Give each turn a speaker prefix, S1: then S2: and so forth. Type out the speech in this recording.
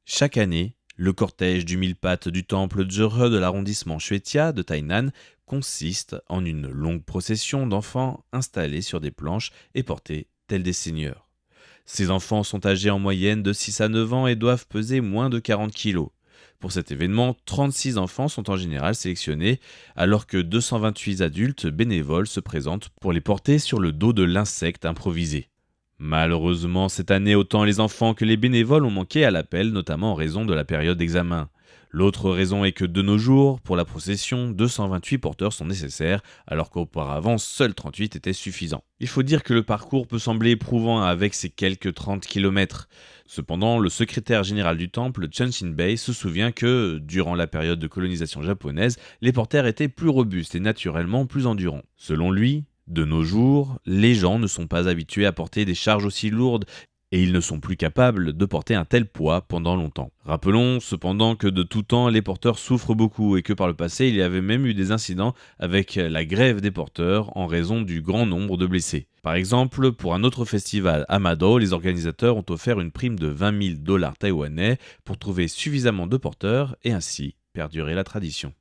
S1: Chaque année, le cortège du mille pattes du temple Jeure de l'arrondissement Shuetia de Tainan consiste en une longue procession d'enfants installés sur des planches et portés tels des seigneurs. Ces enfants sont âgés en moyenne de 6 à 9 ans et doivent peser moins de 40 kilos. Pour cet événement, 36 enfants sont en général sélectionnés, alors que 228 adultes bénévoles se présentent pour les porter sur le dos de l'insecte improvisé. Malheureusement, cette année, autant les enfants que les bénévoles ont manqué à l'appel, notamment en raison de la période d'examen. L'autre raison est que de nos jours, pour la procession, 228 porteurs sont nécessaires, alors qu'auparavant, seuls 38 étaient suffisants. Il faut dire que le parcours peut sembler éprouvant avec ses quelques 30 km. Cependant, le secrétaire général du temple, Chun Shin-bei, se souvient que, durant la période de colonisation japonaise, les porteurs étaient plus robustes et naturellement plus endurants. Selon lui, de nos jours, les gens ne sont pas habitués à porter des charges aussi lourdes et ils ne sont plus capables de porter un tel poids pendant longtemps. Rappelons cependant que de tout temps, les porteurs souffrent beaucoup et que par le passé, il y avait même eu des incidents avec la grève des porteurs en raison du grand nombre de blessés. Par exemple, pour un autre festival à Mado, les organisateurs ont offert une prime de 20 000 dollars taïwanais pour trouver suffisamment de porteurs et ainsi perdurer la tradition.